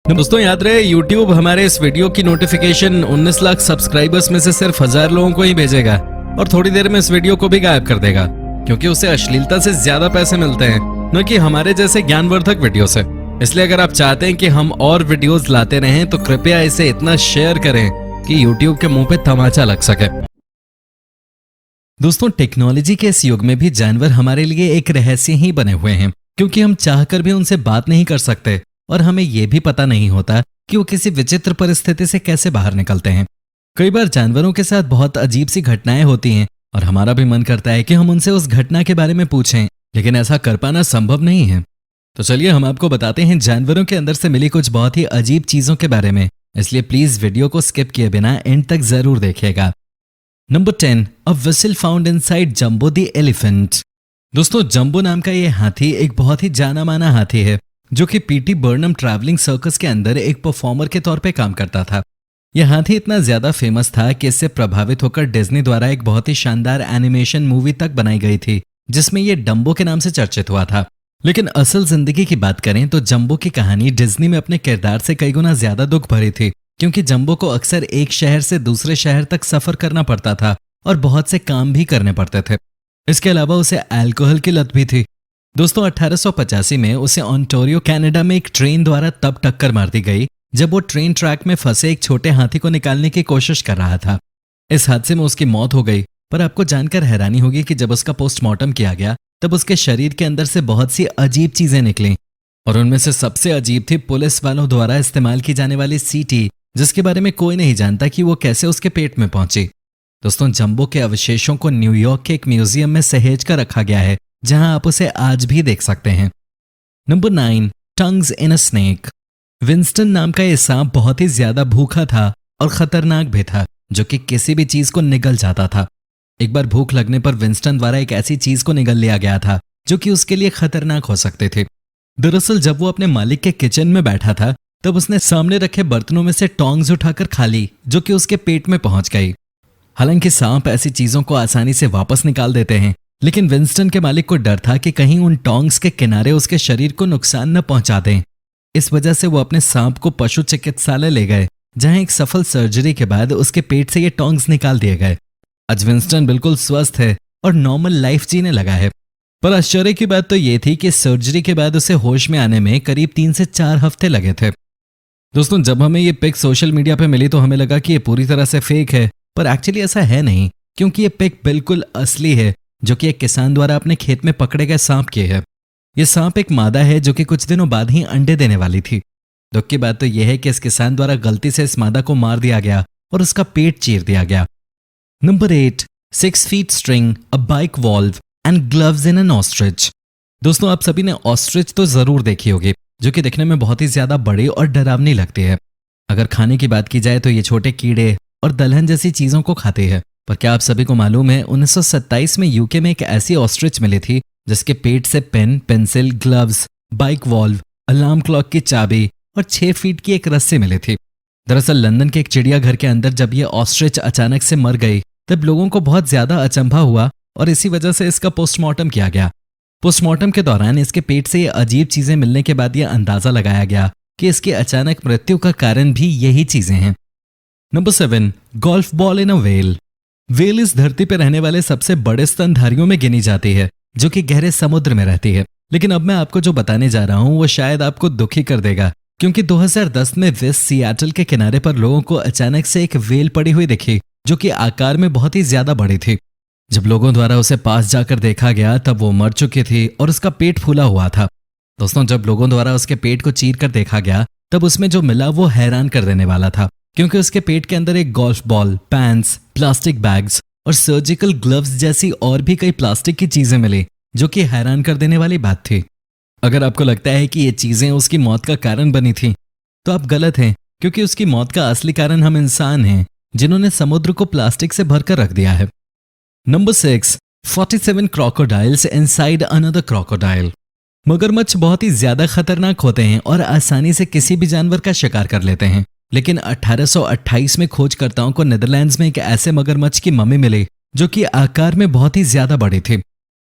दोस्तों याद रहे YouTube हमारे इस वीडियो की नोटिफिकेशन 19 लाख सब्सक्राइबर्स में से सिर्फ 1000 लोगों को ही भेजेगा और थोड़ी देर में इस वीडियो को भी गायब कर देगा, क्योंकि उसे अश्लीलता से ज्यादा पैसे मिलते हैं, न कि हमारे जैसे ज्ञानवर्धक वीडियो से। इसलिए अगर आप चाहते हैं कि हम और वीडियोस लाते रहें तो कृपया इसे इतना शेयर करें कि YouTube के मुंह पे तमाचा लग सके। दोस्तों, टेक्नोलॉजी के इस युग में भी जानवर हमारे लिए एक रहस्य ही बने हुए हैं, क्योंकि हम चाहकर भी उनसे बात नहीं कर सकते और हमें यह भी पता नहीं होता कि वो किसी विचित्र परिस्थिति से कैसे बाहर निकलते हैं। कई बार जानवरों के साथ बहुत अजीब सी घटनाएं होती हैं और हमारा भी मन करता है कि हम उनसे उस घटना के बारे में पूछें, लेकिन ऐसा कर पाना संभव नहीं है। तो चलिए हम आपको बताते हैं जानवरों के अंदर से मिली कुछ बहुत ही अजीब चीजों के बारे में, इसलिए प्लीज वीडियो को स्किप किए बिना एंड तक जरूर देखिएगा। Number 10, a whistle found inside jumbo the elephant. दोस्तों, जंबो नाम का ये हाथी एक बहुत ही जाना माना हाथी है जो कि पीटी बर्नम ट्रैवलिंग सर्कस के अंदर एक परफॉर्मर के तौर पे काम करता था। यह हाथी इतना ज्यादा फेमस था कि इससे प्रभावित होकर डिज्नी द्वारा एक बहुत ही शानदार एनिमेशन मूवी तक बनाई गई थी जिसमें यह डम्बो के नाम से चर्चित हुआ था। लेकिन असल जिंदगी की बात करें तो जंबो की कहानी डिज्नी में अपने किरदार से कई गुना ज्यादा दुख भरी थी, क्योंकि जंबो को अक्सर एक शहर से दूसरे शहर तक सफर करना पड़ता था और बहुत से काम भी करने पड़ते थे। इसके अलावा उसे अल्कोहल की लत भी थी। दोस्तों, 1885 में उसे ओंटारियो कनाडा में एक ट्रेन द्वारा तब टक्कर मार दी गई जब वो ट्रेन ट्रैक में फंसे एक छोटे हाथी को निकालने की कोशिश कर रहा था। इस हादसे में उसकी मौत हो गई, पर आपको जानकर हैरानी होगी कि जब उसका पोस्टमार्टम किया गया तब उसके शरीर के अंदर से बहुत सी अजीब चीजें निकली और उनमें से सबसे अजीब थी पुलिस वालों द्वारा इस्तेमाल की जाने वाली सीटी, जिसके बारे में कोई नहीं जानता कि वो कैसे उसके पेट में पहुंची। दोस्तों, जंबो के अवशेषों को न्यूयॉर्क के एक म्यूजियम में सहेज कर रखा गया है, जहां आप उसे आज भी देख सकते हैं। नंबर 9, टंग्स इन अ स्नेक। विंस्टन नाम का यह सांप बहुत ही ज्यादा भूखा था और खतरनाक भी था, जो कि किसी भी चीज को निगल जाता था। एक बार भूख लगने पर विंस्टन द्वारा एक ऐसी चीज को निगल लिया गया था जो कि उसके लिए खतरनाक हो सकते थे। दरअसल जब वो अपने मालिक के किचन में बैठा था तब उसने सामने रखे बर्तनों में से टोंग्स उठाकर खा ली, जो कि उसके पेट में पहुंच गई। हालांकि सांप ऐसी चीजों को आसानी से वापस निकाल देते हैं, लेकिन विंस्टन के मालिक को डर था कि कहीं उन टोंग्स के किनारे उसके शरीर को नुकसान न पहुंचा दें। इस वजह से वो अपने सांप को पशु चिकित्सालय ले गए, जहां एक सफल सर्जरी के बाद उसके पेट से ये टोंग्स निकाल दिए गए। आज विंस्टन बिल्कुल स्वस्थ है और नॉर्मल लाइफ जीने लगा है। पर आश्चर्य की बात तो ये थी कि सर्जरी के बाद उसे होश में आने में करीब 3 से 4 हफ्ते लगे थे। दोस्तों, जब हमें ये पिक सोशल मीडिया पे मिली तो हमें लगा कि ये पूरी तरह से फेक है, पर एक्चुअली ऐसा है नहीं, क्योंकि ये पिक बिल्कुल असली है, जो कि एक किसान द्वारा अपने खेत में पकड़े गए सांप की है। ये सांप एक मादा है जो कि कुछ दिनों बाद ही अंडे देने वाली थी। दुख की बात तो यह है कि इस किसान द्वारा गलती से इस मादा को मार दिया गया और उसका पेट चीर दिया गया। Number 8, 6 feet string, a bike valve and gloves in an ostrich। दोस्तों, आप सभी ने ऑस्ट्रिच तो जरूर देखी होगी, जो कि दिखने में बहुत ही ज्यादा बड़ी और डरावनी लगती है। अगर खाने की बात की जाए तो ये छोटे कीड़े और दलहन जैसी चीजों को खाती है। पर क्या आप सभी को मालूम है 1927 में यूके में एक ऐसी ऑस्ट्रिच मिली थी जिसके पेट से pen, pencil, gloves, bike valve, alarm clock की चाबी और 6 फीट की एक रस्सी मिली थी। दरअसल लंदन के एक चिड़ियाघर के अंदर जब ये ऑस्ट्रिच अचानक से मर गई तब लोगों को बहुत ज्यादा अचंभा हुआ और इसी वजह से इसका पोस्टमार्टम किया गया। पोस्टमार्टम के दौरान इसके पेट से ये अजीब चीजें मिलने के बाद यह अंदाजा लगाया गया कि इसकी अचानक मृत्यु का कारण भी यही चीजें हैं। Number 7, golf ball in a whale. Whale इस धरती पर रहने वाले सबसे बड़े स्तनधारियों में गिनी जाती है, जो कि गहरे समुद्र में रहती है। लेकिन अब मैं आपको जो बताने जा रहा हूं वो शायद आपको दुखी कर देगा, क्योंकि 2010 में वेस्ट सियाटल के किनारे पर लोगों को अचानक से एक व्हेल पड़ी हुई दिखी, जो कि आकार में बहुत ही ज्यादा बड़ी थी। जब लोगों द्वारा उसे पास जाकर देखा गया तब वो मर चुकी थी और उसका पेट फूला हुआ था। दोस्तों, जब लोगों द्वारा उसके पेट को चीर कर देखा गया तब उसमें जो मिला वो हैरान कर देने वाला था, क्योंकि उसके पेट के अंदर एक golf ball, pants, plastic bags और सर्जिकल ग्लव्स जैसी और भी कई प्लास्टिक की चीजें मिली, जो कि हैरान कर देने वाली बात थी। अगर आपको लगता है कि ये चीजें उसकी मौत का कारण बनी थी तो आप गलत हैं, क्योंकि उसकी मौत का असली कारण हम इंसान हैं, जिन्होंने समुद्र को प्लास्टिक से भरकर रख दिया है। Number 6, 47 crocodiles inside another crocodile। मगरमच्छ बहुत ही ज्यादा खतरनाक होते हैं और आसानी से किसी भी जानवर का शिकार कर लेते हैं। लेकिन 1828 में खोजकर्ताओं को नीदरलैंड्स में एक ऐसे मगरमच्छ की मम्मी मिली जो कि आकार में बहुत ही ज्यादा बड़ी थी।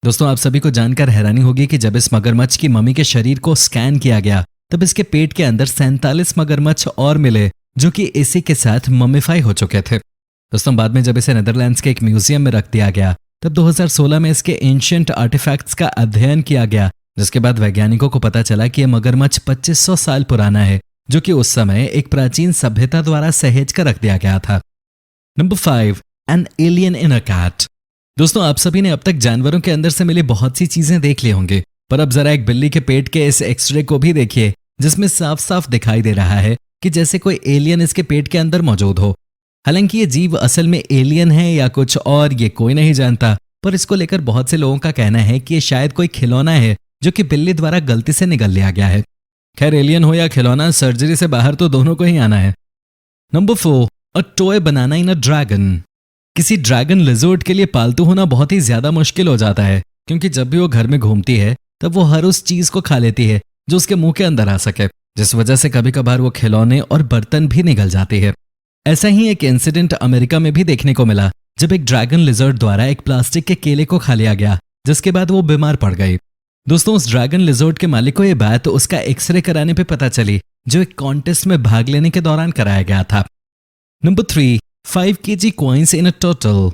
दोस्तों, आप सभी को जानकर हैरानी होगी कि जब इस मगरमच्छ की मम्मी के शरीर को स्कैन किया गया तब इसके पेट के अंदर 47 मगरमच्छ और मिले जो कि इसी के साथ ममिफाई हो चुके थे। दोस्तों बाद में जब इसे नीदरलैंड्स के एक म्यूजियम में रख दिया गया तब 2016 में इसके एंशिएंट आर्टिफैक्ट्स का अध्ययन किया गया, जिसके बाद वैज्ञानिकों को पता चला कि यह मगरमच्छ 2500 साल पुराना है, जो कि उस समय एक प्राचीन सभ्यता द्वारा सहेज कर रख दिया गया था। Number 5, an alien in a cat. दोस्तों आप सभी ने अब तक जानवरों के अंदर से मिली बहुत सी चीजें देख ली होंगी, पर अब जरा एक बिल्ली के पेट के इस एक्सरे को भी देखिए, जिसमें साफ साफ दिखाई दे रहा है कि जैसे कोई एलियन इसके पेट के अंदर मौजूद हो। हालांकि ये जीव असल में एलियन है या कुछ और ये कोई नहीं जानता, पर इसको लेकर बहुत से लोगों का कहना है कि ये शायद कोई खिलौना है जो कि बिल्ली द्वारा गलती से निगल लिया गया है। खैर एलियन हो या खिलौना, सर्जरी से बाहर तो दोनों को ही आना है। Number 4, a toy banana in a dragon. किसी ड्रैगन लिजर्ड के लिए पालतू होना बहुत ही ज्यादा मुश्किल हो जाता है, क्योंकि जब भी वो घर में घूमती है तब वो हर उस चीज को खा लेती है जो उसके मुंह के अंदर आ सके, जिस वजह से कभी कभार वो खिलौने और बर्तन भी निगल जाती है। ऐसा ही एक इंसिडेंट अमेरिका में भी देखने को मिला, जब एक ड्रैगन लिजर्ड द्वारा एक प्लास्टिक के केले को खा लिया गया, जिसके बाद वो बीमार पड़ गई। दोस्तों उस ड्रैगन लिजर्ड के मालिक को यह बात उसका एक्सरे कराने पे पता चली, जो एक कॉन्टेस्ट में भाग लेने के दौरान कराया गया था। Number 3, 5 kg coins in a turtle.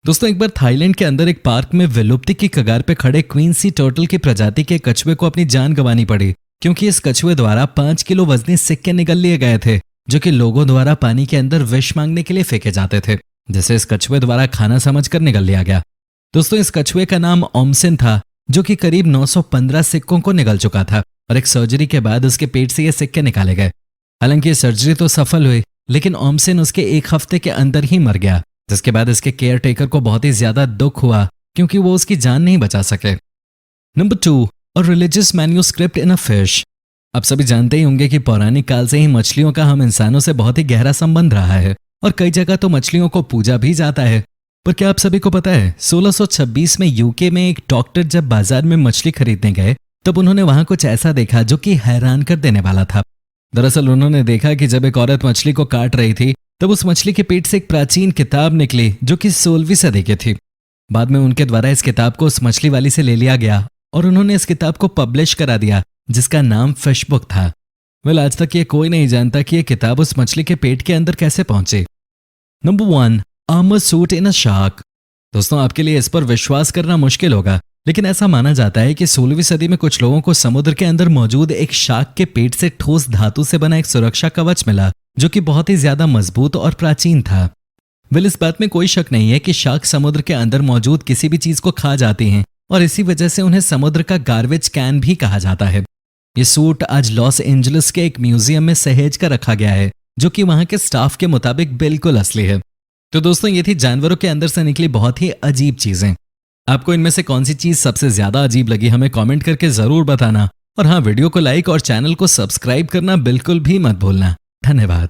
दोस्तों एक बार थाईलैंड के अंदर एक पार्क में विलुप्ति की कगार पे खड़े क्वीन सी टर्टल की प्रजाति के कछुए को अपनी जान गंवानी पड़ी, क्योंकि इस कछुए द्वारा 5 किलो वजनी सिक्के निगल लिए गए थे, जो कि लोगों द्वारा पानी के अंदर विष मांगने के लिए फेंके जाते थे, जिसे इस कछुए द्वारा खाना समझकर निगल लिया गया। दोस्तों इस कछुए का नाम ओमसिन था, जो कि करीब 915 सिक्कों को निगल चुका था, और एक सर्जरी के बाद उसके पेट से ये सिक्के निकाले गए। हालांकि ये सर्जरी तो सफल हुई, लेकिन ओमसिन उसके 1 हफ्ते के अंदर ही मर गया, जिसके बाद इसके केयर टेकर को बहुत ही ज्यादा दुख हुआ, क्योंकि वो उसकी जान नहीं बचा सके। नंबर 2, और religious manuscript in a fish. आप सभी जानते ही होंगे कि पौराणिक काल से ही मछलियों का हम इंसानों से बहुत ही गहरा संबंध रहा है, और कई जगह तो मछलियों को पूजा भी जाता है। पर क्या आप सभी को पता है 1626 में यूके में एक डॉक्टर जब बाजार में मछली खरीदने गए, तब उन्होंने वहां कुछ ऐसा देखा जो कि हैरान कर देने वाला था। दरअसल उन्होंने देखा कि जब एक औरत मछली को काट रही थी, तब उस मछली के पेट से एक प्राचीन किताब निकली, जो कि 16वीं सदी की थी। बाद में उनके द्वारा इस किताब को उस मछली वाली से ले लिया गया, और उन्होंने इस किताब को पब्लिश करा दिया, जिसका नाम फिश बुक था। वेल आज तक ये कोई नहीं जानता कि ये किताब उस मछली के पेट के अंदर कैसे पहुंची। Number 1, armour suit in a shark. दोस्तों आपके लिए इस पर विश्वास करना मुश्किल होगा, लेकिन ऐसा माना जाता है कि 16वीं सदी में कुछ लोगों को समुद्र के अंदर मौजूद एक शार्क के पेट से ठोस धातु से बना एक सुरक्षा कवच मिला, जो कि बहुत ही ज्यादा मजबूत और प्राचीन था। वेल इस बात में कोई शक नहीं है कि शार्क समुद्र के अंदर मौजूद किसी भी चीज को खा जाती हैं, और इसी वजह से उन्हें समुद्र का गार्बेज कैन भी कहा जाता है। ये सूट आज लॉस एंजलिस के एक म्यूजियम में सहेज कर रखा गया है, जो कि वहां के स्टाफ के मुताबिक बिल्कुल असली है। तो दोस्तों ये थी जानवरों के अंदर से निकली बहुत ही अजीब चीजें। आपको इनमें से कौन सी चीज सबसे ज्यादा अजीब लगी हमें कमेंट करके जरूर बताना, और हाँ वीडियो को लाइक और चैनल को सब्सक्राइब करना बिल्कुल भी मत भूलना। धन्यवाद।